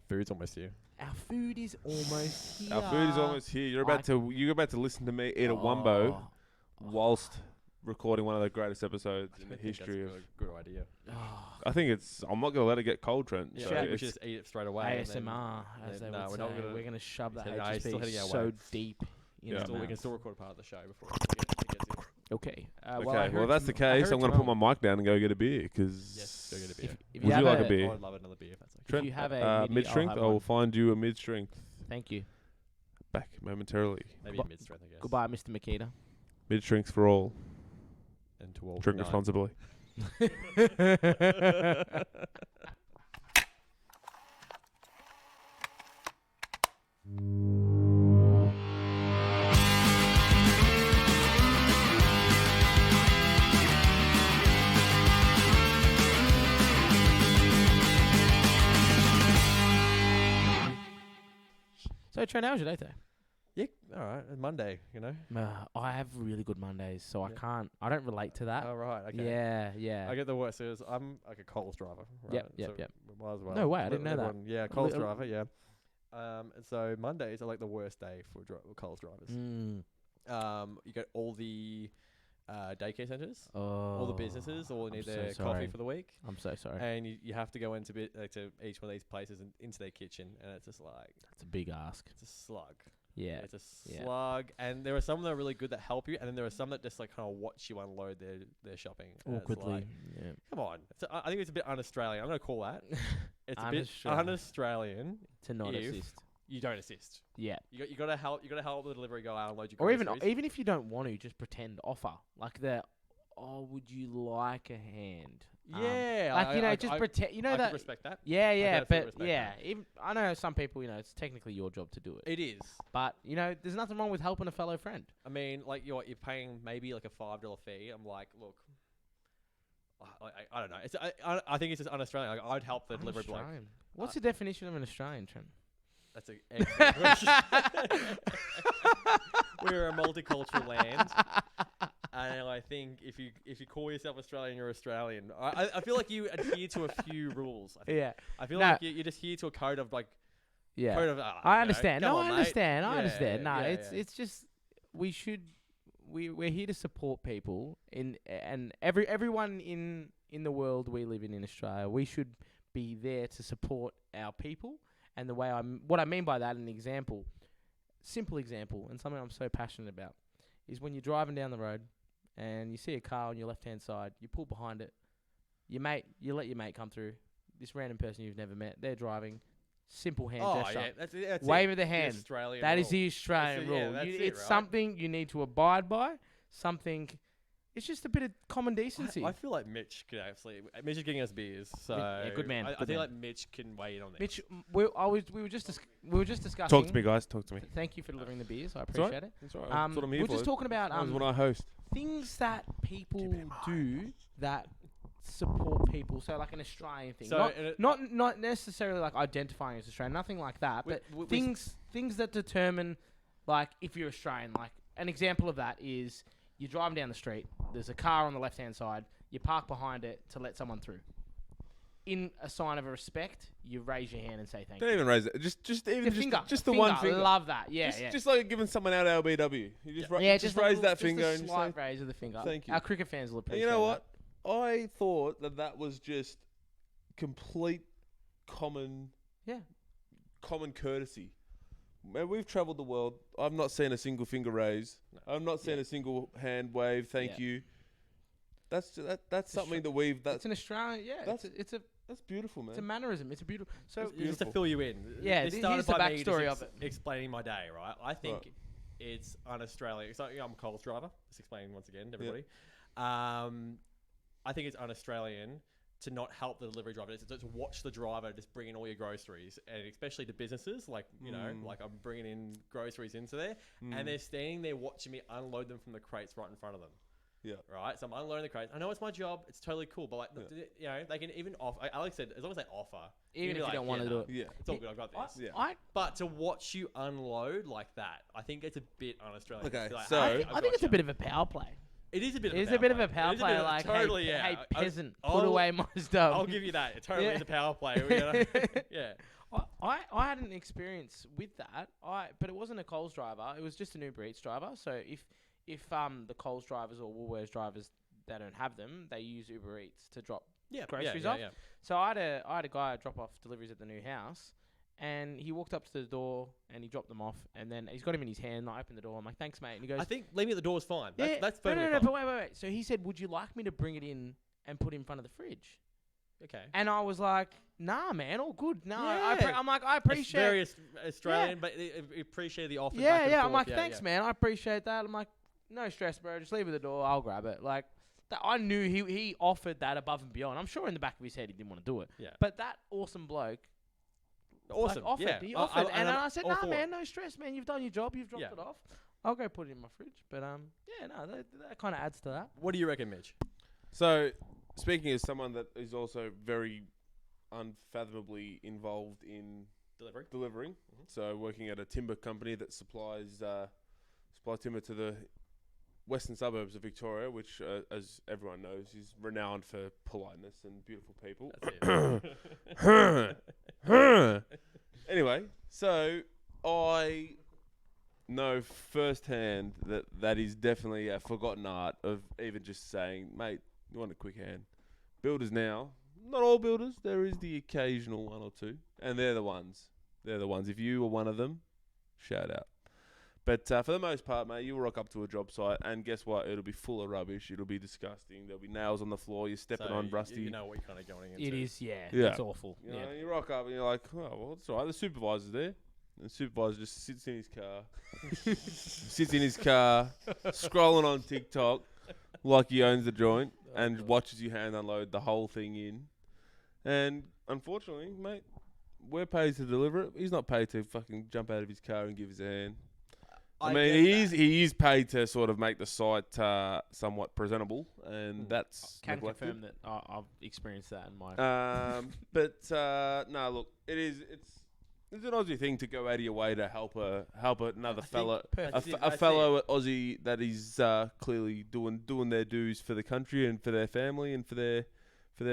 food's almost here. Our food is almost here. Our food is almost here. You're about to listen to me eat a wombo whilst recording one of the greatest episodes in the history of. Good idea. I think it's. I'm not gonna let it get cold, Trent. Yeah, So we should just eat it straight away. ASMR, as they would say. We're gonna shove that HSP still so deep. We can still record part of the show before it gets in. Okay. Well, that's the case. I'm going to put my mic down and go get a beer because. Yes, go get a beer. If would you like a beer? I'd love another beer if that's okay. Trent, if you have a mid-strength, I will find you a mid-strength. Thank you. Back momentarily. Maybe a mid-strength, I guess. Goodbye, Mr. Makita. Mid-strength for all. And to all. Drink responsibly. So, Trent, how was your day today? Yeah, all right. It's Monday, you know. I have really good Mondays, so I don't relate to that. Oh, right. Okay. Yeah. I get the worst. I'm like a Coles driver. Right? Yep. We might as well. No way, I didn't know that. Yeah, Coles driver, yeah. And so Mondays are like the worst day for Coles drivers. You get all the daycare centres, all the businesses, all need their coffee for the week. I'm so sorry. And you have to go into to each one of these places and into their kitchen, and it's just like it's a big ask. It's a slug. Yeah, it's a slug. And there are some that are really good that help you, and then there are some that just like kind of watch you unload their shopping awkwardly. Like, come on, I think it's a bit un-Australian. I'm gonna call that. It's a bit un-Australian to not assist. You don't assist. Yeah. You got to help. You got to help the delivery guy unload your groceries. Or even if you don't want to, just pretend offer like that. Oh, would you like a hand? Yeah. Like just pretend. You know that. I respect that. Yeah, but yeah. Even, I know some people. It's technically your job to do it. It is. But there's nothing wrong with helping a fellow friend. I mean, like you're paying maybe like a $5 fee. I'm like, look. I don't know. I think it's just un-Australian. Like, I'd help the delivery bloke. What's the definition of an Australian, Trent? That's an excellent question. We're a multicultural land, and I think if you call yourself Australian, you're Australian. I feel like you adhere to a few rules. I feel like you just adhere to a code of like. Yeah. Code of, I understand. I understand. No, yeah, it's just we're here to support people and everyone in the world we live in Australia. We should be there to support our people. And what I mean by that, simple example, and something I'm so passionate about, is when you're driving down the road and you see a car on your left-hand side, you pull behind it, you let your mate come through, this random person you've never met, they're driving, simple hand gesture. Yeah, that's wave of the hand. That is the Australian rule. It's something you need to abide by, it's just a bit of common decency. I feel like Mitch is getting us beers, so good man. I feel like Mitch can weigh in on this. Mitch, we were just discussing. Talk to me, guys. Talk to me. Thank you for delivering the beers. I appreciate it. That's all right. That's what I'm here for. We're just talking about when I host things that people do that support people. So like an Australian thing, not necessarily like identifying as Australian, nothing like that, but things that determine like if you're Australian. Like an example of that is. You're driving down the street, there's a car on the left-hand side, you park behind it to let someone through. In a sign of respect, you raise your hand and say thank you. Don't even raise it. Just the one finger. I love that. Yeah, just like giving someone out LBW. You just raise that finger and just slight raise of the finger. Thank you. Our cricket fans will appreciate that. You know what? I thought that was just complete common courtesy. Man, we've travelled the world. I've not seen a single finger raise. No. I've not seen a single hand wave. Thank you. That's something that we've. It's an Australian. Yeah, that's beautiful, man. It's a mannerism. It's a beautiful. So just to fill you in. Yeah, this started by the backstory of it. Explaining my day, right? I think it's un-Australian. So I'm a Coles driver. Just explaining once again to everybody. I think it's un-Australian to not help the delivery driver, to watch the driver just bring in all your groceries, and especially to businesses, like, like I'm bringing in groceries into there, and they're standing there watching me unload them from the crates right in front of them. Yeah. Right? So I'm unloading the crates. I know it's my job. It's totally cool, but like, they can even offer, like Alex said, as long as they offer. Even if you don't want to do it. Yeah. It's all good. I've got this. But to watch you unload like that, I think it's a bit un-Australian. Okay, like, so I think it's a bit of a power play. It is a bit of a power play. Like, totally, hey peasant, put away my stuff. I'll give you that. It totally is a power play. Yeah. I had an experience with that. But it wasn't a Coles driver. It was just an Uber Eats driver. So if the Coles drivers or Woolworths drivers, they don't have them, they use Uber Eats to drop groceries off. Yeah. So I had a guy drop off deliveries at the new house, and he walked up to the door and he dropped them off, and then he's got him in his hand. And I opened the door. I'm like, "Thanks, mate." And he goes, I think leaving at the door is fine. "Yeah, That's no, perfectly no, fine. but wait. So he said, "Would you like me to bring it in and put it in front of the fridge?" Okay. And I was like, "Nah, man, all good. No, Yeah. I'm like, I appreciate." It's very Australian, but I appreciate the offer. back Yeah, and yeah. I'm forth. like, Yeah, "Thanks, man. I appreciate that." I'm like, "No stress, bro. Just leave it at the door. I'll grab it." Like, I knew he offered that above and beyond. I'm sure in the back of his head he didn't want to do it. Yeah. But that awesome bloke, Awesome. offered. Yeah. He offered, and I said, all "Nah, for man, it. no stress, man. You've done your job. You've dropped Yeah. it off. I'll go put it in my fridge." But yeah, no, that kind of adds to that. What do you reckon, Mitch? So, speaking as someone that is also very unfathomably involved in delivering, so working at a timber company that supplies timber to the western suburbs of Victoria, which, as everyone knows, is renowned for politeness and beautiful people. That's it. Anyway, so I know firsthand that is definitely a forgotten art of even just saying, "Mate, you want a quick hand?" Builders now, not all builders, there is the occasional one or two, and they're the ones. If you were one of them, shout out. But for the most part, mate, you'll rock up to a job site, and guess what? It'll be full of rubbish. It'll be disgusting. There'll be nails on the floor. You're stepping on rusty. You know what you're kind of going into. It is, yeah. Yeah. It's awful. You know, you rock up and you're like, "Oh, well, it's all right. The supervisor's there." And the supervisor just sits in his car, scrolling on TikTok like he owns the joint, and watches you hand unload the whole thing in. And unfortunately, mate, we're paid to deliver it. He's not paid to fucking jump out of his car and give us a hand. I mean, he is paid to sort of make the site somewhat presentable, and that's Can neglected. confirm that I've experienced that in my. No, look, it's an Aussie thing to go out of your way to help another fellow, a fellow Aussie that is clearly doing their dues for the country and for their family and for their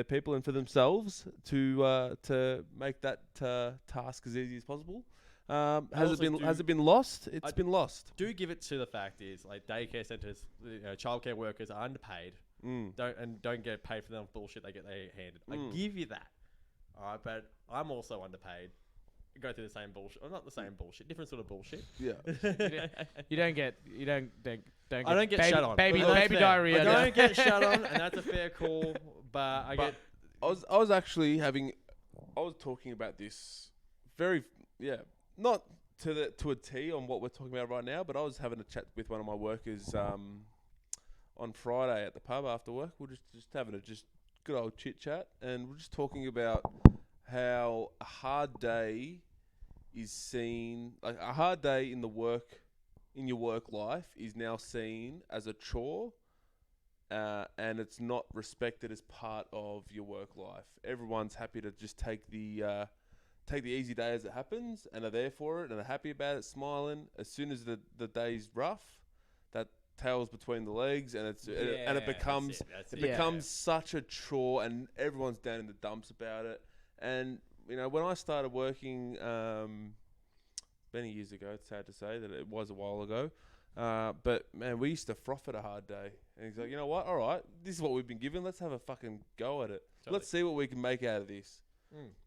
people and for themselves to make that task as easy as possible. Has it been lost? It's been lost. Do give it to the fact is like daycare centres, childcare workers are underpaid. Don't get paid for the bullshit they get their handed. I give you that. All right, but I'm also underpaid. Go through the same bullshit. Well, not the same bullshit. Different sort of bullshit. Yeah. You don't get I don't get shut on. Baby That's fair. diarrhea. I don't get shut on, and that's a fair call. But I was actually talking about this not to a T on what we're talking about right now, but I was having a chat with one of my workers on Friday at the pub after work. We're just having a good old chit chat, and we're just talking about how a hard day is seen, like a hard day in your work life is now seen as a chore, and it's not respected as part of your work life. Everyone's happy to just take the easy day as it happens, and are there for it, and are happy about it, smiling. As soon as the day's rough, that tail's between the legs, and it becomes such a chore, and everyone's down in the dumps about it. And when I started working many years ago, it's sad to say that it was a while ago, but man, we used to froth at a hard day. And he's like, "You know what? All right, this is what we've been given. Let's have a fucking go at it. Totally. Let's see what we can make out of this."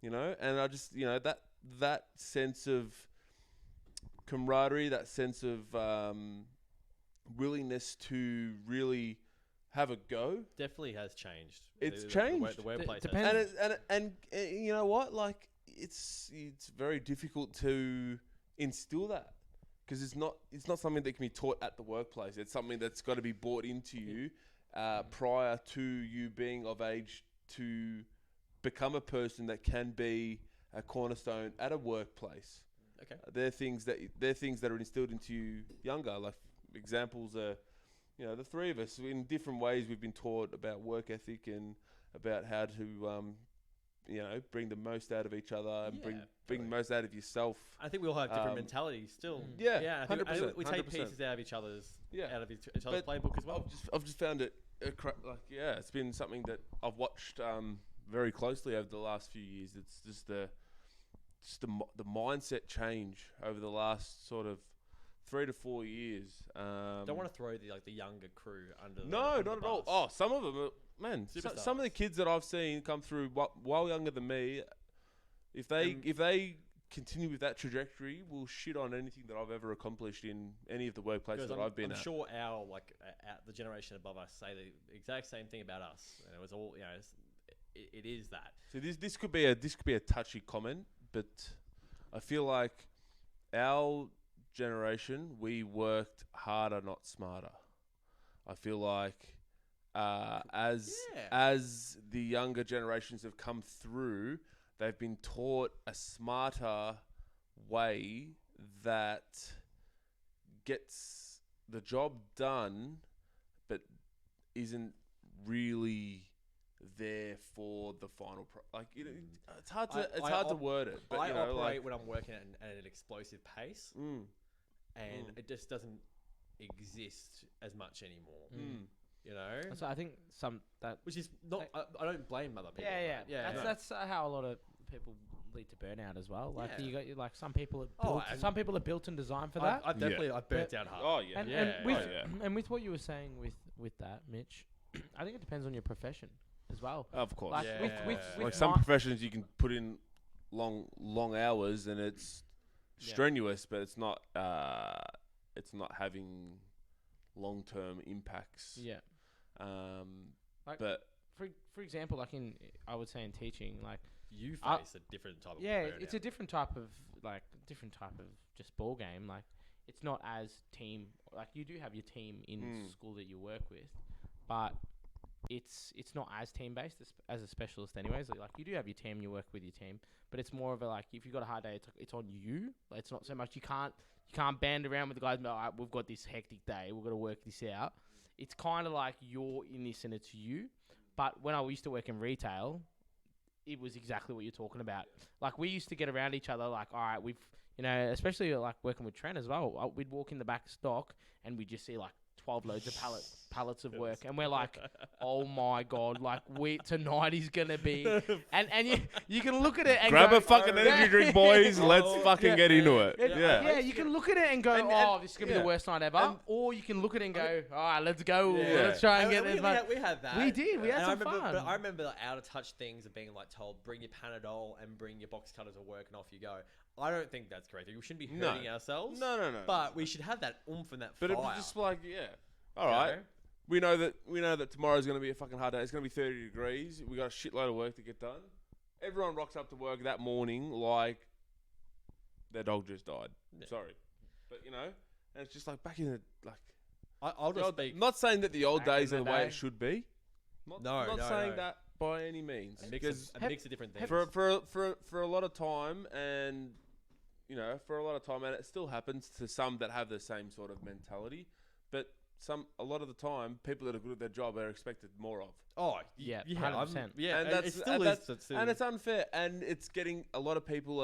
And I just, that sense of camaraderie, that sense of willingness to really have a go, definitely has changed. It's changed. The workplace depends. And you know what? Like, it's very difficult to instill that, because it's not something that can be taught at the workplace. It's something that's got to be brought into you prior to you being of age to become a person that can be a cornerstone at a workplace. Okay. They're things that are instilled into you younger. Like, examples are, the three of us in different ways we've been taught about work ethic and about how to bring the most out of each other and bring the most out of yourself. I think we all have different mentalities still. Yeah, I think 100%. we take pieces out of each other's playbook as well. I've just found it it's been something that I've watched very closely over the last few years. It's just just the mindset change over the last sort of 3 to 4 years. Don't want to throw the younger crew under. No, under not the at all. bus. Oh, some of them, some of the kids that I've seen come through while younger than me, if they continue with that trajectory, will shit on anything that I've ever accomplished in any of the workplaces that I've been at. I'm sure the generation above us say the exact same thing about us, and it was all it is that. So this could be a touchy comment, but I feel like our generation, we worked harder, not smarter. I feel like as the younger generations have come through, they've been taught a smarter way that gets the job done, but isn't really there for the final it's hard to word it, but I operate when I'm working at an explosive pace, and it just doesn't exist as much anymore. You know, so I think which is not. I don't blame other people. Yeah. That's how a lot of people lead to burnout as well. Like you got some people are built and designed for that. I've burnt out hard. Oh yeah. And with what you were saying with that, Mitch, I think it depends on your profession as well. Of course. Like with some professions you can put in long hours and it's strenuous, but it's not having long-term impacts. Yeah. But for example, like I would say in teaching, like you face a different type of burnout. It's a different type of just ball game. Like it's not as team. Like you do have your team in school that you work with, but it's not as team based as a specialist anyways. Like you do have your team, you work with your team, but it's more of a like if you've got a hard day, it's on you. Like, it's not so much you can't band around with the guys and be like, all right, we've got this hectic day, we've got to work this out. It's kind of like you're in this and it's you. But when I used to work in retail, it was exactly what you're talking about. Like we used to get around each other like, all right, especially like working with Trent as well, we'd walk in the back stock and we'd just see like 12 loads of pallets of work, and we're like, oh my god, like tonight is gonna be, and you can look at it and grab go, a fucking energy drink, boys. Let's fucking get into it. Yeah, you can look at it and go, this is gonna be the worst night ever, or you can look at it and go, all right, let's go, let's try and get this. We had that. We did. We had some fun. But I remember the out of touch things of being like told, bring your Panadol and bring your box cutters to work, and off you go. I don't think that's correct. We shouldn't be hurting ourselves. No. But we should have that oomph and that fire. But it was just like, all right. We know that tomorrow's going to be a fucking hard day. It's going to be 30 degrees. We got a shitload of work to get done. Everyone rocks up to work that morning like their dog just died. Yeah. Sorry. But, and it's just like back in the, like... I'll just speak... I'm not saying that the old days are the way it should be. Not saying that by any means. A mix of different things. For a lot of time and... and it still happens to some that have the same sort of mentality, but a lot of the time, people that are good at their job are expected more of. Oh, yeah, 100%. Yeah, and it's unfair, and it's getting a lot of people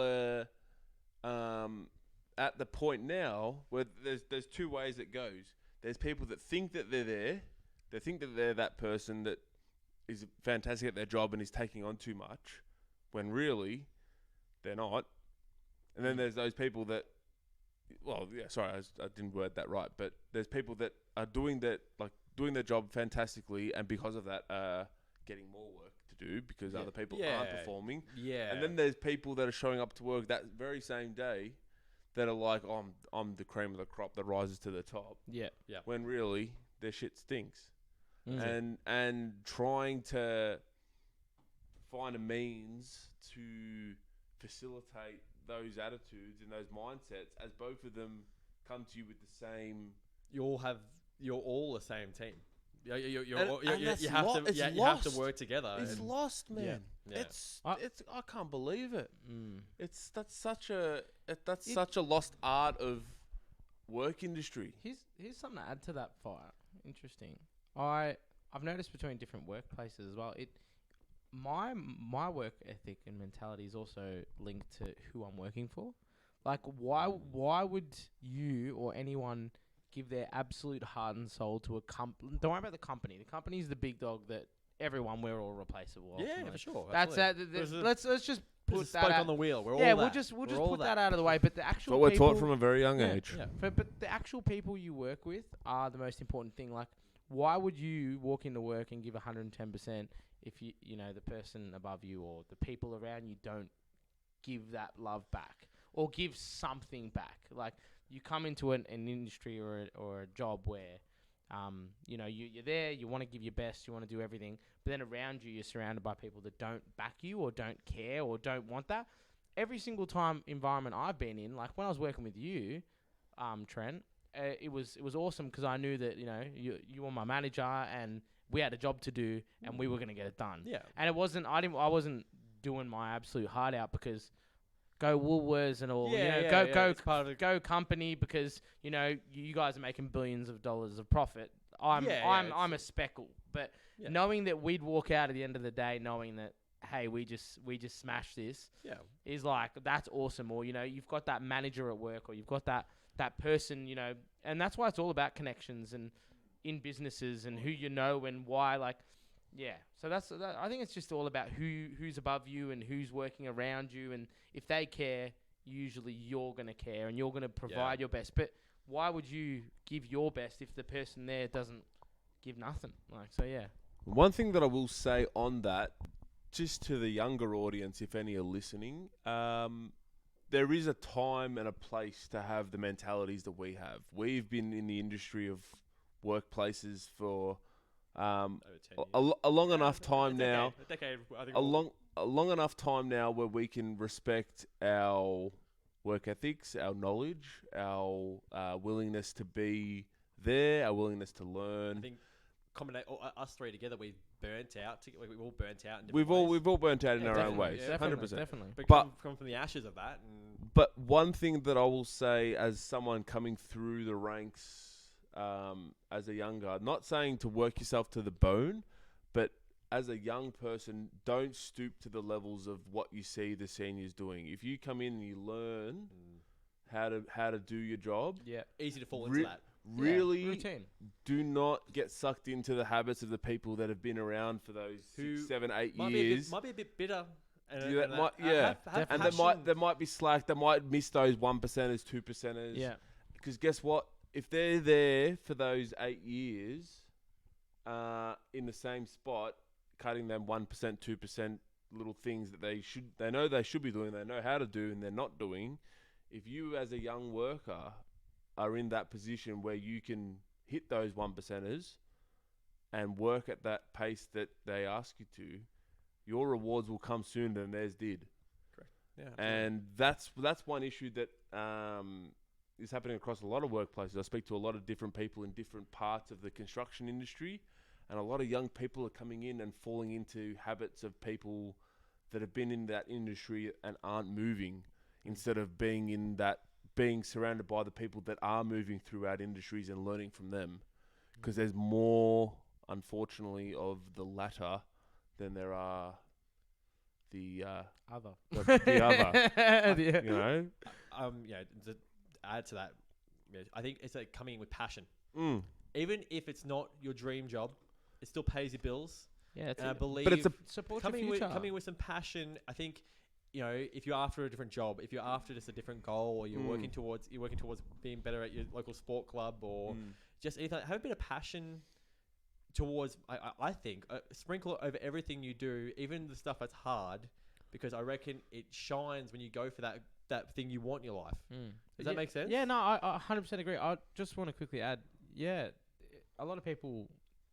at the point now where there's two ways it goes. There's people that think that they're there, they think that they're that person that is fantastic at their job and is taking on too much, when really they're not. And then there's those people that, I didn't word that right, but there's people that are doing their job fantastically, and because of that, getting more work to do because other people aren't performing. Yeah. And then there's people that are showing up to work that very same day that are like, I'm the cream of the crop that rises to the top. Yeah. Yeah. When really their shit stinks. Mm. And trying to find a means to facilitate those attitudes and those mindsets as both of them come to you with the same. You're all the same team. You have to work together. It's lost, man. Yeah. It's I can't believe it. That's such a lost art of work industry. Here's something to add to that fire. Interesting. I've noticed between different workplaces as well. My work ethic and mentality is also linked to who I'm working for. Like, why would you or anyone give their absolute heart and soul to a company? Don't worry about the company. The company is the big dog that we're all replaceable. Yeah, for sure. That's that. Let's just put Just a that spoke out. on the wheel. We're Yeah, all we'll that. just We're all put that out of the way. But the That's actual what we're people, taught from a very young age. Yeah. But the actual people you work with are the most important thing. Like, why would you walk into work and give 110% if you know the person above you or the people around you don't give that love back or give something back? Like, you come into an industry or a job where you know, you're there, you want to give your best, you want to do everything, but then around you, you're surrounded by people that don't back you or don't care or don't want that. Every single environment I've been in, like when I was working with you, Trent, it was awesome because I knew that, you know, you were my manager and we had a job to do and we were going to get it done. Yeah. And it wasn't, I wasn't doing my absolute heart out because go Woolworths and all, go company because, you know, you guys are making billions of dollars of profit. I'm a speckle, but knowing that we'd walk out at the end of the day knowing that, hey, we just smashed this, is like, that's awesome. Or, you know, you've got that manager at work or you've got that person, you know, and that's why it's all about connections and in businesses and who you know and why, like, so I think it's just all about who's above you and who's working around you, and if they care, usually you're going to care and you're going to provide your best. But why would you give your best if the person there doesn't give nothing? Like, so One thing that I will say on that, just to the younger audience, if any are listening, there is a time and a place to have the mentalities that we have. We've been in the industry of workplaces for a long enough time now. A decade. I think A long enough time now where we can respect our work ethics, our knowledge, our willingness to be there, our willingness to learn. I think us three together, we've burnt out. We've all burnt out. We've all burnt out in our own ways, 100%. Definitely. But come from the ashes of that. But one thing that I will say, as someone coming through the ranks, as a younger, not saying to work yourself to the bone, but as a young person, don't stoop to the levels of what you see the seniors doing. If you come in and you learn how to do your job, easy to fall into that. Really, routine. Do not get sucked into the habits of the people that have been around for those 6, 7, 8 years. Might be a bit bitter. And they might be slack. They might miss those 1%ers, 2%ers. Yeah. Because guess what? If they're there for those 8 years, in the same spot, cutting them 1%, 2% little things that they know they should be doing, they know how to do, and they're not doing. If you, as a young worker, are in that position where you can hit those 1%ers and work at that pace that they ask you to, your rewards will come sooner than theirs did. Correct. Yeah. Absolutely. And that's one issue that is happening across a lot of workplaces. I speak to a lot of different people in different parts of the construction industry, and a lot of young people are coming in and falling into habits of people that have been in that industry and aren't moving, instead of being surrounded by the people that are moving throughout industries and learning from them. Because there's more, unfortunately, of the latter than there are the other. The other. You know? To add to that, I think it's like coming in with passion. Even if it's not your dream job, it still pays your bills. Yeah, and I believe, but it's support coming your future. coming with some passion. I think, you know, if you're after a different job, if you're after just a different goal, or you're working towards being better at your local sport club, or just anything, have a bit of passion towards. I think sprinkle it over everything you do, even the stuff that's hard, because I reckon it shines when you go for that thing you want in your life. Does that make sense? Yeah, no, I 100% agree. I just want to quickly add, a lot of people,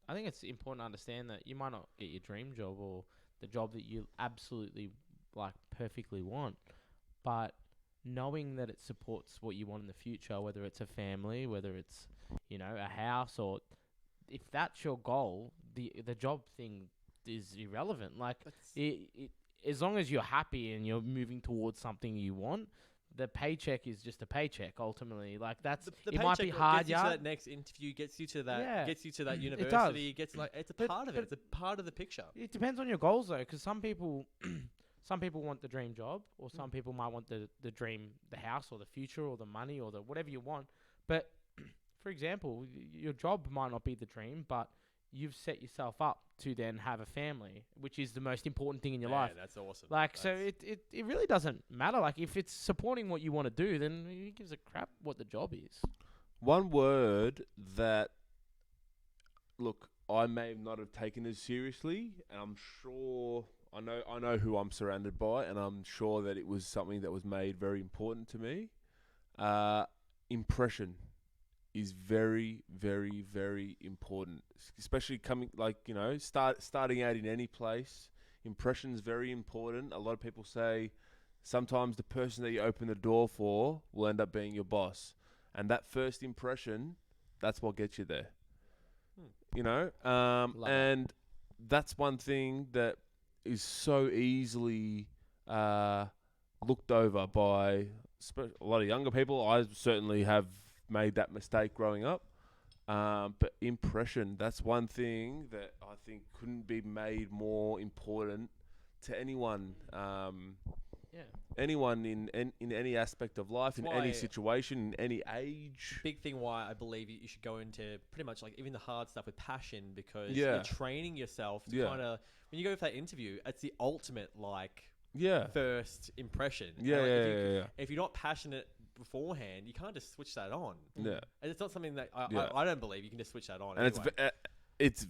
I think it's important to understand that you might not get your dream job or the job that you absolutely like perfectly want, but knowing that it supports what you want in the future, whether it's a family, whether it's, you know, a house, or if that's your goal, the job thing is irrelevant. Like it as long as you're happy and you're moving towards something you want, the paycheck is just a paycheck ultimately. Like that's the it might be hard. Gets you to that next interview, gets you to that, gets you to that university. It's a part of it. It's a part of the picture. It depends on your goals though, because some people want the dream job, or some people might want the dream, the house, or the future, or the money, or the whatever you want. But for example, your job might not be the dream, but you've set yourself up to then have a family, which is the most important thing in your Man, life. that's awesome. Like, That's, so it really doesn't matter. Like, if it's supporting what you want to do, then who gives a crap what the job is? One word that, look, I may not have taken as seriously, and I'm sure I know who I'm surrounded by, and I'm sure that it was something that was made very important to me. Impression is very, very, very important, especially starting out in any place. Impression is very important. A lot of people say sometimes the person that you open the door for will end up being your boss, and that first impression, that's what gets you there. You know, and that's one thing that is so easily looked over by a lot of younger people. I certainly have made that mistake growing up. But impression, that's one thing that I think couldn't be made more important to anyone. Anyone in any aspect of life, in any situation, in any age. Big thing why I believe you should go into pretty much like even the hard stuff with passion, because you're training yourself to kind of, when you go for that interview, it's the ultimate first impression. If you're not passionate beforehand, you can't just switch that on. And it's not something that I don't believe you can just switch that on. And it's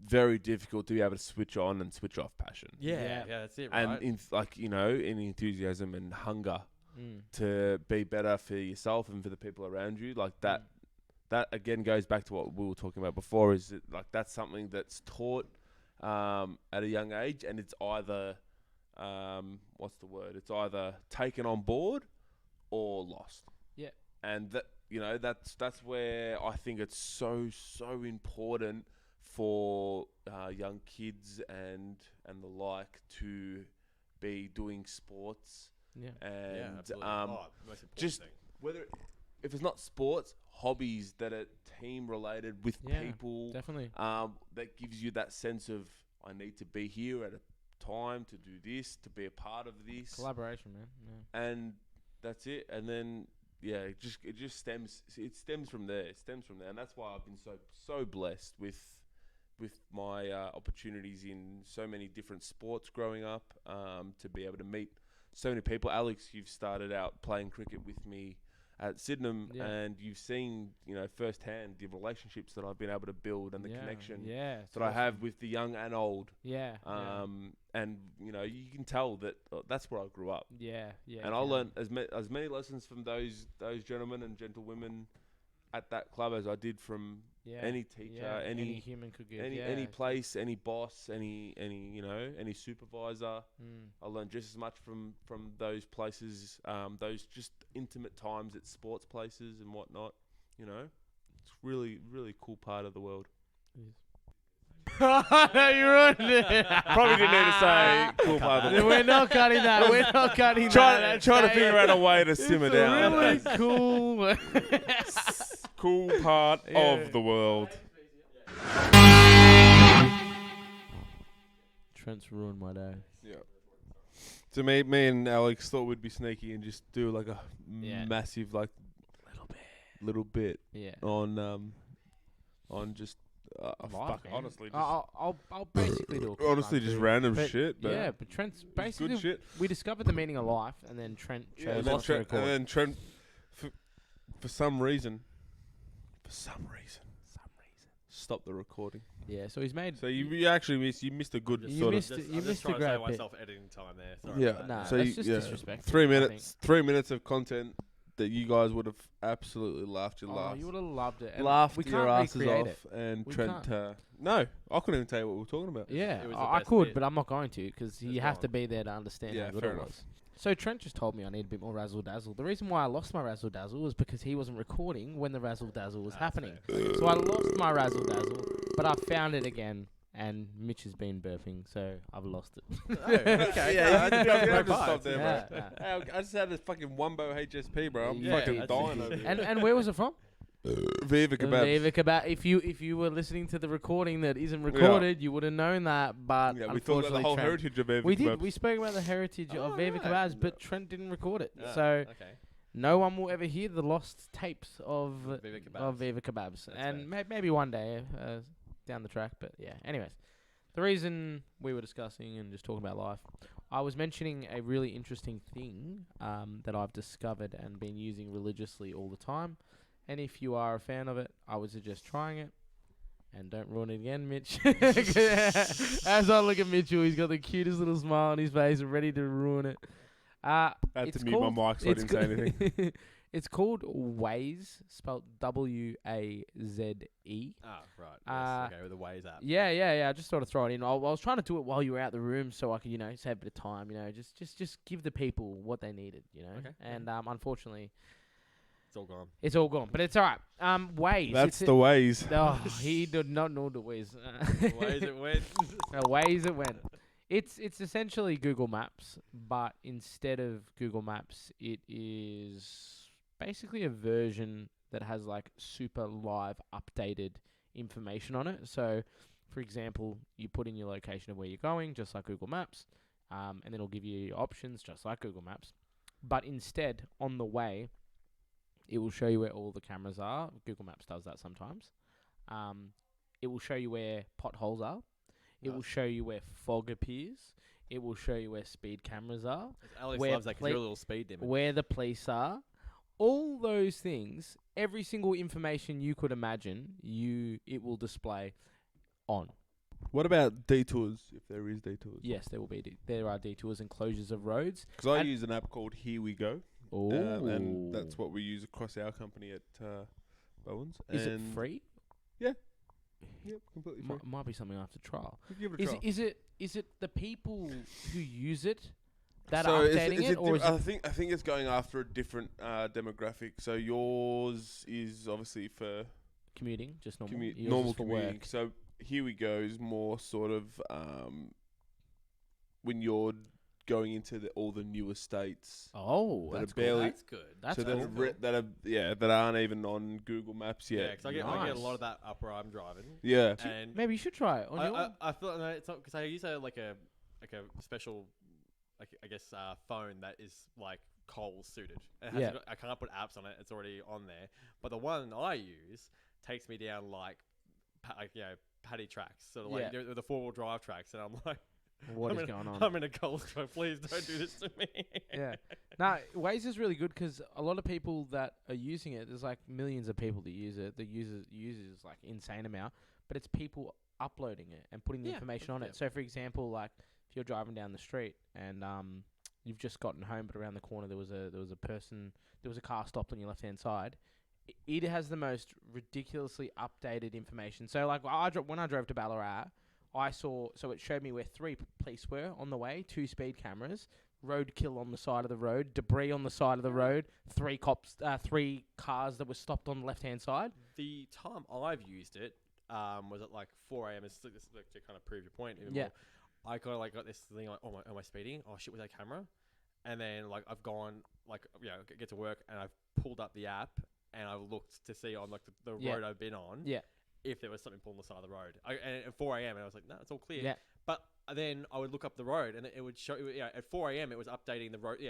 very difficult to be able to switch on and switch off passion. Yeah, that's it, right? And in enthusiasm and hunger to be better for yourself and for the people around you, like that. That again goes back to what we were talking about before. Is that like that's something that's taught at a young age, and it's either It's either taken on board or lost. Yeah, and that's where I think it's so important for young kids and the like to be doing sports. And absolutely. Most important just thing. whether if it's not sports, hobbies that are team related with people. Definitely. That gives you that sense of I need to be here at a time to do this, to be a part of this. Collaboration, man. Yeah. And that's it. And then it just stems from there. It stems from there. And that's why I've been so blessed with my opportunities in so many different sports growing up, to be able to meet so many people. Alex, you've started out playing cricket with me at Sydenham, and you've seen, firsthand the relationships that I've been able to build and the connection that I have with the young and old. And you can tell that that's where I grew up. And I learned as many lessons from those gentlemen and gentlewomen at that club as I did from any teacher, any human could give, any place, any boss, any supervisor. I learned just as much from those places, those just intimate times at sports places and whatnot. It's really, really cool part of the world. No, you ruined it. Probably didn't need to say cool part of the world. We're not cutting that. We're not cutting that. Trying to figure out a way to simmer down. Really cool. Cool part of the world. Trent's ruined my day. Yeah. So me and Alex thought we'd be sneaky and just do like a massive little bit on just honestly just I'll basically do just random shit. But but Trent's basically good shit. We discovered the meaning of life, and then Trent chose not to record. And then Trent, for some reason, stop the recording. Yeah, so he's made. So you actually missed a good You sort missed of. it. You missed a great bit. myself editing time there. Sorry Yeah. about that. Nah, So that's just disrespectful. 3 minutes. 3 minutes of content that you guys would have absolutely laughed your Oh, laughs. you would have loved it. And Laughed we your can't asses recreate off. it. And We Trent. No, I couldn't even tell you what we were talking about. Yeah, It was the I best could, bit. but I'm not going to because you It's have gone. to be there to understand Yeah, how good fair it enough. was. So Trent just told me I need a bit more razzle dazzle. The reason why I lost my razzle dazzle was because he wasn't recording when the razzle dazzle was happening. So I lost my razzle dazzle, but I found it again. And Mitch has been burping, so I've lost it. Okay. Yeah, I you have to five. stop there, Yeah, bro. yeah. Hey, I just had a fucking Wumbo HSP, bro. I'm Yeah, fucking that's dying it. over here. And where was it from? Viva Kebabs. Viva Kebab. If you were listening to the recording that isn't recorded, you would have known that. But Yeah, we talked about the whole Trent, heritage of Viva we Kebabs. did. We spoke about the heritage of Viva right. Kebabs, but Trent didn't record it. Yeah, So okay. no one will ever hear the lost tapes of Viva Kebabs. of Viva Kebabs. That's And fair. maybe one day. down the track. But yeah, anyways, the reason we were discussing and just talking about life, I was mentioning a really interesting thing that I've discovered and been using religiously all the time. And if you are a fan of it, I would suggest trying it. And don't ruin it again, Mitch. As I look at Mitchell, he's got the cutest little smile on his face and ready to ruin it. I had to mute my mic so I didn't say anything. It's called WAZE, spelled WAZE. Ah, right. Yes, okay, with the WAZE app. Yeah. I just thought I'd throw it in. I was trying to do it while you were out the room so I could, save a bit of time, just give the people what they needed, Okay. And unfortunately, It's all gone. it's all gone. But it's all right. WAZE. That's the WAZE. Oh, he did not know the WAZE. WAZE it went. WAZE it went. It's essentially Google Maps, but instead of Google Maps, it is basically a version that has like super live updated information on it. So, for example, you put in your location of where you're going, just like Google Maps, and then it'll give you options just like Google Maps. But instead, on the way, it will show you where all the cameras are. Google Maps does that sometimes. It will show you where potholes are. It will show you where fog appears. It will show you where speed cameras are. Alex loves that because you're a little speed demon. Where the police are. All those things, every single information you could imagine, it will display on. What about detours, if there is detours? Yes, there are detours and closures of roads. Because I use an app called Here We Go. Oh. And that's what we use across our company at Bowen's. Is it free? Yeah. Yep, completely free. Might be something I have to trial. Give it a try. Is it the people who use it that so are updating it, or is I think it's going after a different demographic. So yours is obviously for commuting, just normal, normal for commuting. work. So Here We Go is more sort of when you're going into all the newer states. Oh, that that's are barely, That's good. That's so cool. that aren't even on Google Maps yet. Yeah, because I get a lot of that up where I'm driving. Yeah. And Maybe you should try it on your. I feel no, it's not because I use a special, I guess phone that is like Coles suited. It has I can't put apps on it. It's already on there. But the one I use takes me down paddy tracks, sort of like the 4-wheel drive tracks, and I'm like. What is going on? I'm in a Coles truck. Please don't do this to me. Yeah. No, Waze is really good because a lot of people that are using it, there's like millions of people that use it. The users like insane amount, but it's people uploading it and putting the information on it. So, for example, like if you're driving down the street and you've just gotten home, but around the corner there was a car stopped on your left hand side. It has the most ridiculously updated information. So, like when I drove to Ballarat. It showed me where 3 police were on the way, 2 speed cameras, roadkill on the side of the road, debris on the side of the road, 3 cars that were stopped on the left-hand side. The time I've used it was at like 4 a.m. This is to kind of prove your point even more. I kind of got this thing like, am I speeding? Oh shit, was that camera? And then like I've gone get to work and I've pulled up the app and I've looked to see on like the road I've been on. Yeah. If there was something pulling the side of the road. And at 4 a.m. and I was like, no, it's all clear. Yeah. But then I would look up the road and it would show, at 4 a.m. it was updating the road.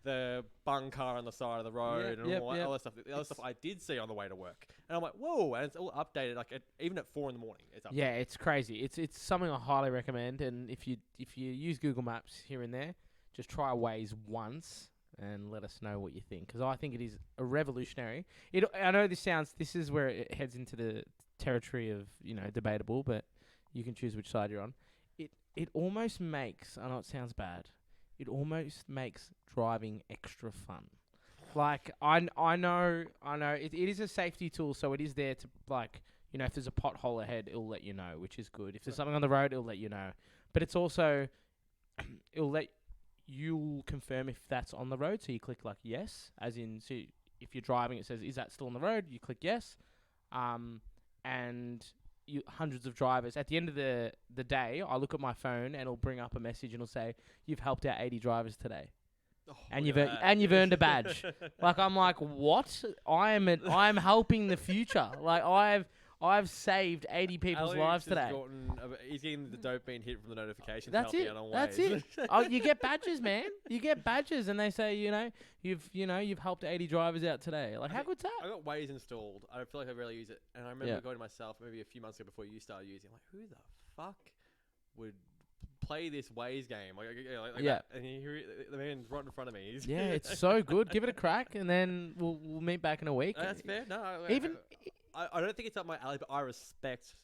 The bung car on the side of the road and all that other stuff. The other stuff I did see on the way to work. And I'm like, whoa, and it's all updated even at 4 in the morning. It's updated. Yeah, it's crazy. It's something I highly recommend. And if you use Google Maps here and there, just try Waze once. And let us know what you think, because I think it is a revolutionary. I know this is where it heads into the territory of debatable, but you can choose which side you're on. It almost makes, I know it sounds bad, it almost makes driving extra fun. Like I know it is a safety tool, so it is there to if there's a pothole ahead, it'll let you know, which is good. If there's something on the road, it'll let you know. But it's also you'll confirm if that's on the road, so you click like yes, as in, so if you're driving it says is that still on the road, you click yes, and hundreds of drivers at the end of the day, I look at my phone and it'll bring up a message and it'll say you've helped out 80 drivers today. And you've earned a badge. Like I'm like, what? I am helping the future. Like I've saved 80 people's Alex lives has today. He's getting the dopamine hit from the notifications. That's helping it. Out on That's Waze. it. Oh, you get badges, man. You get badges, and they say, you've helped 80 drivers out today. Like, how good's that? I got Waze installed. I feel like I rarely use it, and I remember going to myself maybe a few months ago before you started using it. I'm like, who the fuck would play this Waze game? Like that. And you hear the man's right in front of me. It's so good. Give it a crack, and then we'll meet back in a week. That's fair. No, I don't think it's up my alley, but I respect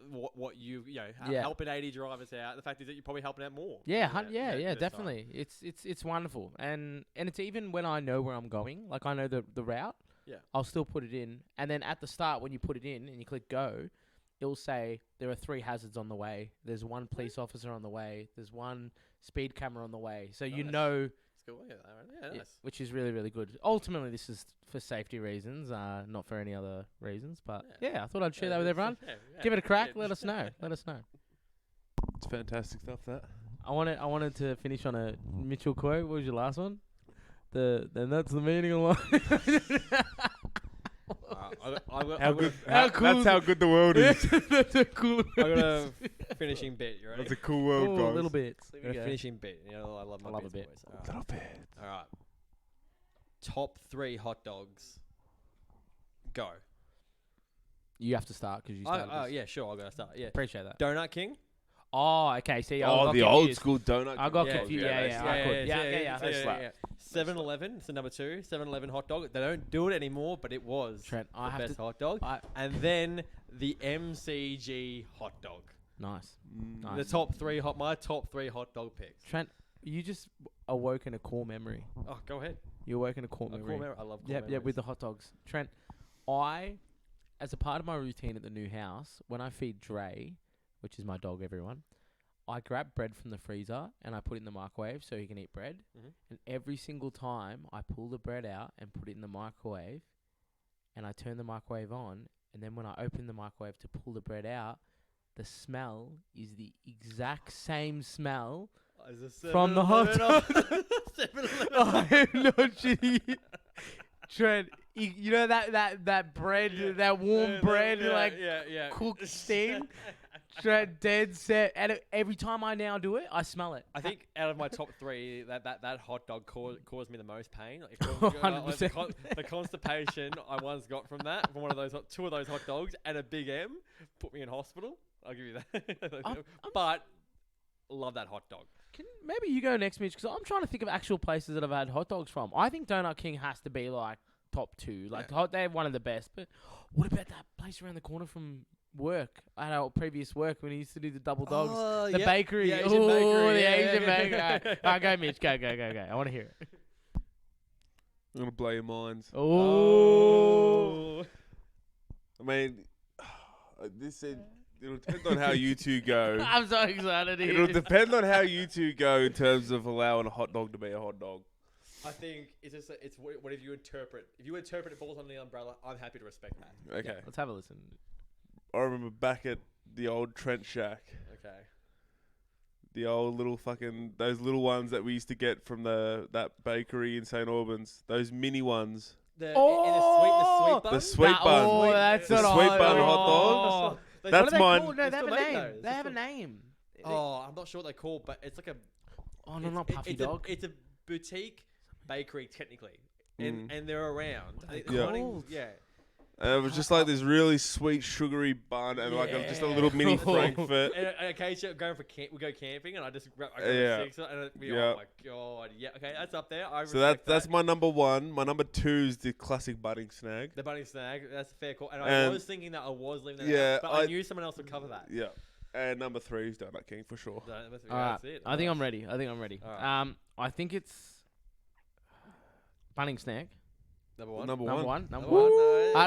what you helping 80 drivers out. The fact is that you're probably helping out more. Definitely. It's wonderful, and it's even when I know where I'm going, like I know the route. Yeah, I'll still put it in, and then at the start when you put it in and you click go, it'll say there are 3 hazards on the way. There's 1 police officer on the way. There's 1 speed camera on the way. So you know. Cool. Yeah, nice. Which is really, really good. Ultimately, this is for safety reasons, not for any other reasons. But I thought I'd share that with everyone. Give it a crack. Let us know. It's fantastic stuff. That I wanted to finish on a Mitchell Coy. What was your last one? Then that's the meaning of life. How cool that's how good the world is. That's a cool. I got a finishing bit. You ready? That's a cool world, guys. Little bits. A finishing bit. You know, I love my bits, a bit. Boys. Little bit. All right. Top 3 hot dogs. Go. You have to start because you started. Oh, yeah, sure. I'll go start. Yeah. Appreciate that. Donut King. Oh, okay. See, the old school donut. I got confused. Yeah. 7-Eleven. So number 2. 7-Eleven hot dog. They don't do it anymore, but it was Trent, the best hot dog. And then the MCG hot dog. Nice. The top 3 my top 3 hot dog picks. Trent, you just awoken a core memory. Oh, go ahead. You awoken a core memory. I love core memories. Yeah, with the hot dogs. Trent, as a part of my routine at the new house, when I feed Dre, which is my dog, everyone, I grab bread from the freezer and I put it in the microwave so he can eat bread. Mm-hmm. And every single time I pull the bread out and put it in the microwave and I turn the microwave on, and then when I open the microwave to pull the bread out, the smell is the exact same smell from the hot dog. I am not shitty. Trent, you know that bread, that warm bread, cooked steam? Trent, dead set. And every time I now do it, I smell it. I think out of my top 3, that hot dog caused me the most pain. Like, 100%. The constipation I once got from that, from one of those 2 of those hot dogs, and a Big M put me in hospital. I'll give you that. But love that hot dog. Maybe you go next, Mitch, because I'm trying to think of actual places that I've had hot dogs from. I think Donut King has to be like top 2. Like they're one of the best. But what about that place around the corner from work? At our previous work when he used to do the double dogs, the bakery. The Asian bakery. The Asian bakery. All right, go, Mitch. Go. I want to hear it. I'm gonna blow your minds. Oh. I mean, it'll depend on how you two go. I'm so excited. It'll depend on how you two go in terms of allowing a hot dog to be a hot dog. I think it's whatever you interpret. If you interpret it falls under the umbrella, I'm happy to respect that. Okay. Yeah, let's have a listen. I remember back at the old Trent Shack. Okay. The old little those little ones that we used to get from that bakery in St. Albans. Those mini ones. The sweet bun? The sweet bun. Oh, that's the sweet bun hot dogs. That's mine. Called? No, they have a name. They have a name. Oh, I'm not sure what they're called, but it's like a... Oh, no, not Puffy Dog. It's a boutique bakery, technically. And they're around. Yeah. And it was just like this really sweet, sugary bun and just a little mini Frankfurt. And occasionally we go camping and I grab a six and it'd be, oh my God. Yeah, okay, that's up there. So that's my number 1. My number 2 is the classic budding snag. The budding snag, that's a fair call. And I was thinking that I was leaving that out, but I knew someone else would cover that. Yeah. And number 3 is Donut King for sure. That's it. I think I'm ready. Right. I think it's budding snag. Number one. I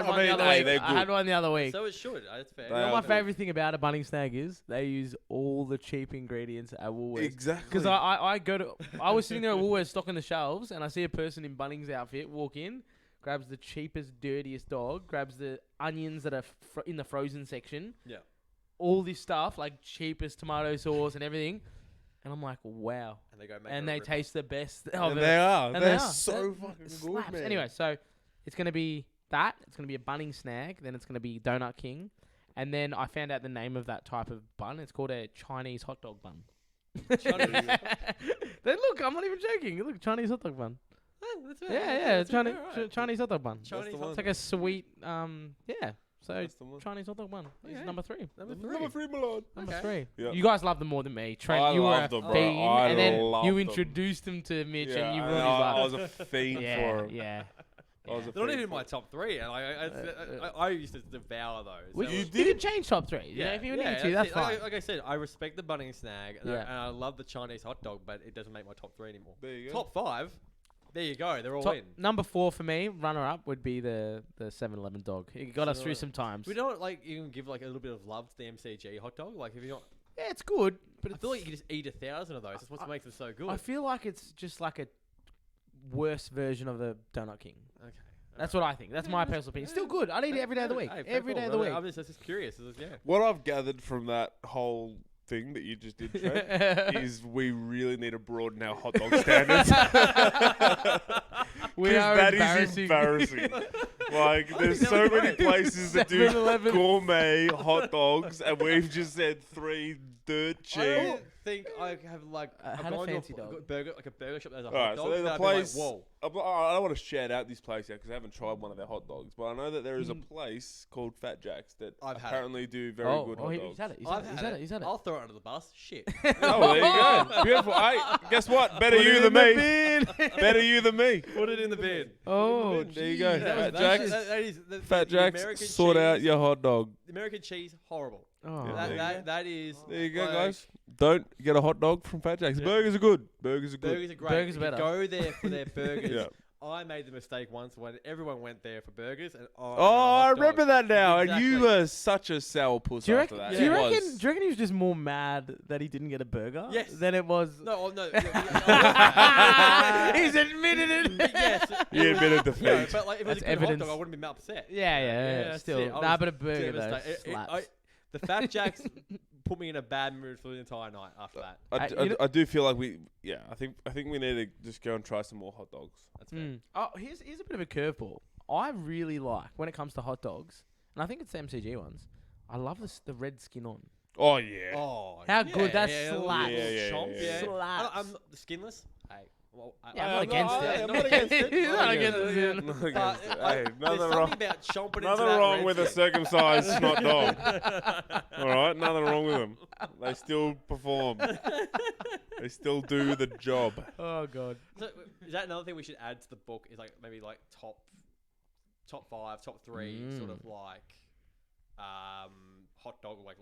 had one the other week. So it should. That's fair. You know my favourite thing about a budding snag is they use all the cheap ingredients at Woolworths. Exactly. Because I was sitting there at Woolworths stocking the shelves and I see a person in Bunnings outfit walk in, grabs the cheapest, dirtiest dog, grabs the onions that are in the frozen section. Yeah. All this stuff, like cheapest tomato sauce and everything. And I'm like, wow. And they go make and they taste the best. And they are. They're so fucking good, man. Anyway, so it's going to be that. It's going to be a Bunnings snag. Then it's going to be Donut King. And then I found out the name of that type of bun. It's called a Chinese hot dog bun. Chinese. Then look, I'm not even joking. Look, Chinese hot dog bun. Oh, that's fair. Yeah, That's Chinese fair, right. Chinese hot dog bun. Chinese the hot one. It's like a sweet, yeah. So That's the one. Chinese hot dog bun is Okay. number 3. Number Number 3, my lord. Number Okay. 3. Yep. You guys love them more than me. Trent, I you were a loved them, bro. fiend, I and then loved you them. introduced them to Mitch, Yeah, and you I ruined know, his I life. was a fiend Yeah, for 'em. yeah. I was a They're not fiend even for my 'em. top 3. And I used to devour those. We, That you was- did change top 3. Yeah, if you need to, that's it. fine. Like I said, I respect the bunning snag, and, Yeah. and I love the Chinese hot dog, but it doesn't make my top 3 anymore. There you go. Top 5, there you go. They're all Top, in. number 4 for me, runner up would be the 7-Eleven dog. It got us through some times. We don't like you can give like a little bit of love to the MCG hot dog. Like if you're not, Yeah, it's good, but I feel like you can just eat 1,000 of those. That's what makes them so good. I feel like it's just like a worse version of the Donut King. Okay. That's what I think. That's my personal opinion. Still good. I'd eat it every day of the week. Hey, Every day of the week. I'm just curious. Yeah. What I've gathered from that whole thing that you just did, Trent, is we really need to broaden our hot dog standards. We 'Cause are that is embarrassing. Like, there's that so was many great. places that do 7-Eleven. gourmet hot dogs, and we've just said 3 dirt I cheap. don't think I have like I I've had a gone to fancy dog. burger, like a burger shop that has a hot Alright, dog. so there's and a I've been like, place. whoa. I don't want to shout out this place yet because I haven't tried one of their hot dogs, but I know that there is a place called Fat Jack's that I've had it. apparently do very good hot he's dogs. had it. He's I've had had it. He's had it. I'll throw it under the bus. Shit. Oh, there you go. Beautiful. Hey, guess what? Better Put you it than in me. the bin. Better you than me. Put it in the bin. Oh, There you go. geez, Fat that Jack's. was That is the Fat Jack's, American sort out cheese- your hot dog. The American cheese, horrible. Oh. Yeah, there you That is. There you go, like, guys. Don't get a hot dog from Fat Jack's. Yeah. Burgers are good. Burgers are good. Burgers are great. Burgers are You better. Go there for their burgers. Yeah. I made the mistake once when everyone went there for burgers, and Oh, I remember that now. And you Exactly. were such a sour puss Do you after reckon? that. Do you He reckon? was. Do you reckon he was just more mad that he didn't get a burger? Yes. Than it was. No, oh, no. He's admitted it. Yes. He admitted defeat. No, but like, if it was That's a good evidence. hot dog, I wouldn't be upset. Yeah. that's Still, it. I nah, was but a burger though devastated. slaps. The Fat Jacks put me in a bad mood for the entire night after that. I do feel like I think we need to just go and try some more hot dogs. That's fair. Oh, here's a bit of a curveball. I really like when it comes to hot dogs, and I think it's the MCG ones. I love the red skin on. Oh yeah. Oh, How good that little slaps. chomp, Yeah. Slaps. I'm the skinless. Hey, well, Yeah, I'm I'm not against not- it. I'm not against it. He's Not not against against it. it. Not But, against it. like, Hey, there's nothing something wrong. about chomping into Nothing that wrong red with a skin. circumcised snot dog. All right, nothing wrong with them. They still perform. They still do the job. Oh god. So, is that another thing we should add to the book? Is like maybe like top 5, top 3, sort of like hot dog, like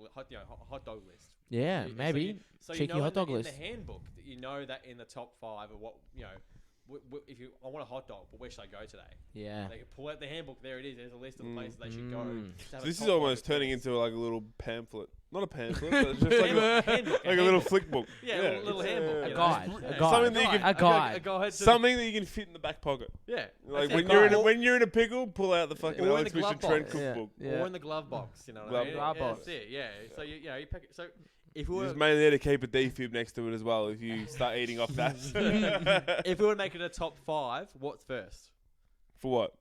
hot dog list. Yeah, So maybe. So Cheeky you know hot dog in list. the handbook that you know that in the top 5 of what if I want a hot dog, but where should I go today? Yeah. They pull out the handbook. There it is. There's a list of the places they should go. Mm. to have So a this is top 5 almost turning experience. into like a little pamphlet. Not a pamphlet, but it's just like a, Handbook, like a little flick book. Yeah, a little it's handbook. A you know, guide, just- a yeah, guide. Something that you can- A guide. A guide to Something that you can fit in the back pocket. yeah. Like that's when it. you're Or- when you're in a pickle, pull out the fucking Or in Alex the Mitch glove and Trent box. Yeah. cookbook. Yeah. Or in the glove box, you know what Glove I mean? box. Yeah, that's it, yeah. So you pack it. So if we were Just mainly there to keep a defib next to it as well. If you start eating off that. if we were to make it a top 5, what's first For what?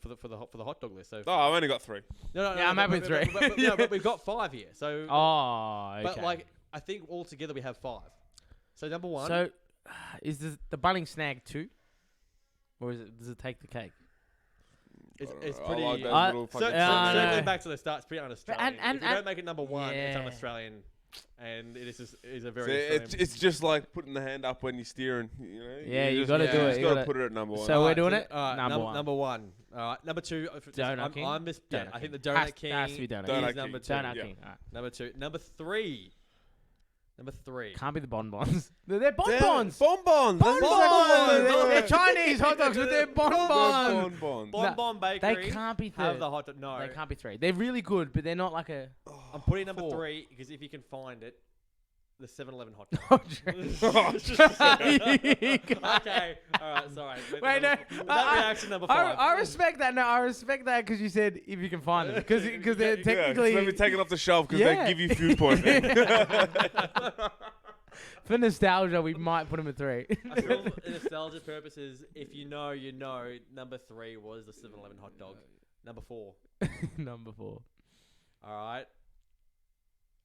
for the hot dog list? So Oh, I've only got 3. no, Yeah, I'm happy with 3. But we've got 5 here. So Oh, okay. but like I think all together we have 5. So number 1. So, is the bunning snag 2? Or does it take the cake? it's I pretty. like those I- little fucking Circling no. back to the start, it's pretty un-Australian. And- if we don't make it number 1, it's yeah. un-Australian, and it is a So very. it's just like putting the hand up when you're steering. You know? Yeah, you just- gotta do you it, just you gotta gotta- put it at number 1. So we're doing it? Alright, Number 1. Number 1. All right. Number 2. Donut King? I'm mis- yeah, Donut I think the King. Donut King Has to be Donut is King. Donut number King. 2. Donut Yeah. King. Alright. Number 2. Number 3. Number 3. Can't be the bonbons. They're bonbons. Bonbons. Bonbons. They're Chinese hot dogs, but they're bonbons. Bonbons. Bon Bon They Bakery. can't be have third. the hot dog. No, They can't be 3. They're really good, but they're not like a. I'm putting number 4. 3 because if you can find it, the 7-Eleven hot dog. Okay. All right. Sorry. Wait, no. That reaction number 5. I respect that. No, I respect that because you said if you can find them, because they're Yeah, technically let me take it off the shelf because Yeah. they give you food poisoning. for nostalgia. We might put them at 3. I feel for nostalgia purposes, if you know, you know. Number 3 was the 7-Eleven hot dog. Number 4. Number 4. All right.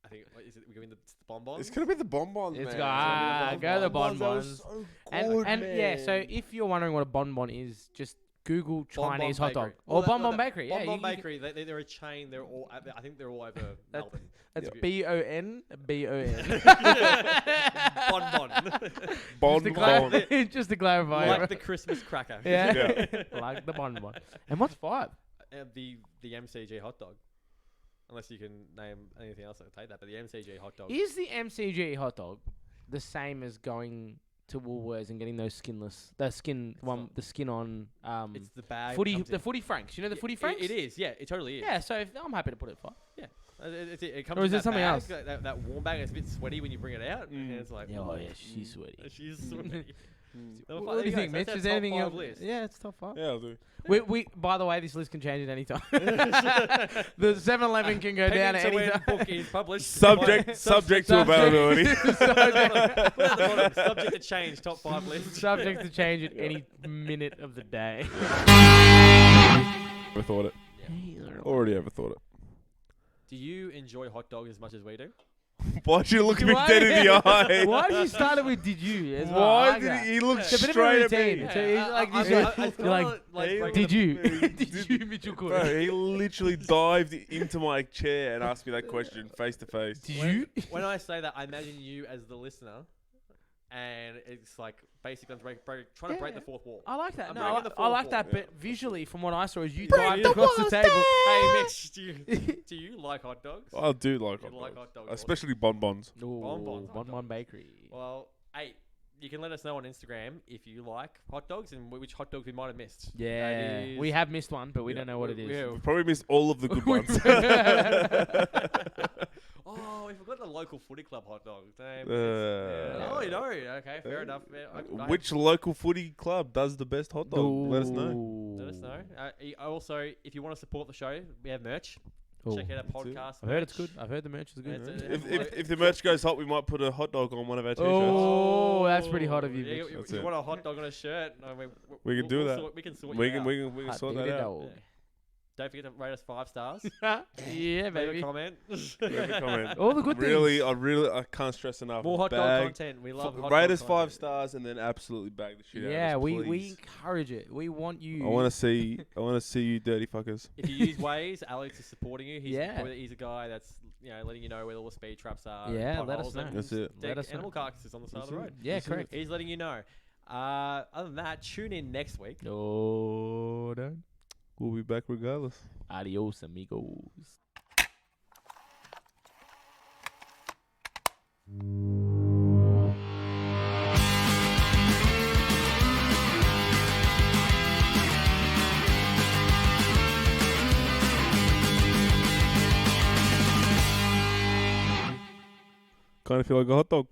I think is it we're going to the bonbons? It's gonna be the bonbons, It's man. go the That was bonbons. so And good, yeah, so man. if you're wondering what a bonbon is, just Google Bonbon Chinese hot dog Bakery. or Well, Bonbon Bakery. Yeah, Bonbon you- Bakery. They're a chain. They're all. I think they're all over Melbourne. That's Yeah. BONBON. Bonbon. Bonbon. Just to clarify. Like the Christmas cracker. Yeah. Like the bonbon. And what's 5? The MCG hot dog. Unless you can name anything else, I'll take that. But the MCG hot dog. Is the MCG hot dog the same as going to Woolworths and getting those skinless, the skin on It's the bag. the footy franks? You know the footy franks? It is. Yeah, it totally is. Yeah, so I'm happy to put it 5. It comes Or is in it that something bag, else? That warm bag. It's a bit sweaty when you bring it out. And it's like, Yeah, she's sweaty. She's sweaty. What do you think, Mitch? Is there anything else? Yeah, it's top 5. Yeah, I'll do. We by the way, this list can change at any time. The 7-Eleven can go down at any when time. book is published. Subject to availability. Subject to change. Top 5 list. Subject to change at any minute of the day. Overthought it. Already overthought it. Do you enjoy hot dogs as much as we do? Why'd you look me dead in the eye? Why did you start it with "did you"? As well? I Why like did that. he look It's a bit of a straight at routine. me? So he's like, I- this I- is- I you're kinda like, breaking did the- you? Did you, Mitchell Bro, Coy? he literally dived into my chair and asked me that question face to face. Did you? When I say that, I imagine you as the listener, and it's like basically trying to break the fourth wall. I like that. I'm No, breaking I the like fourth that. wall. But visually, from what I saw, is you Break diving the across the walls table. Hey Mitch, do you like hot dogs? I do like You hot like dogs. hot dogs, Especially bonbons. Ooh, Bonbons, hot Bonbon Bakery. Well, hey, you can let us know on Instagram if you like hot dogs and which hot dogs we might have missed. Yeah, That we is- have missed one, but we don't know what it is. Yeah. We probably missed all of the good ones. Oh, we forgot the local footy club hot dogs. Damn. Uh, Oh, you know. Okay, fair enough. Yeah, I- Which local footy club does the best hot dog? Let us know. Let us know. Also, if you want to support the show, we have merch. Check out our That's it. podcast. I've heard it's good. I've heard the merch is good. If the merch goes hot, we might put a hot dog on one of our t-shirts. Oh, that's pretty hot of you, Yeah, Mitch. you That's you it. want a hot dog on a shirt? No, We can do that. We can sort We you can out. we can sort that out. Yeah. Don't forget to rate us 5 stars. Yeah, Leave a baby. comment. Leave a comment. All the good Really, things. I can't stress enough. More hot dog Bag- content. We love hot Rate dog us 5 content. stars and then absolutely bag the shit out Yeah, of us, we please. encourage it. We want you. I want to see you dirty fuckers. If you use WAZE, Alex is supporting you. Yeah. He's a guy that's letting you know where all the speed traps are. Yeah, and let us potholes know. and That's it. dead Let us know. animal carcasses on the side of the road. Yeah, That's it. correct. He's letting you know. Other than that, tune in next week. No, don't. We'll be back regardless. Adios, amigos. Kind of feel like a hot dog.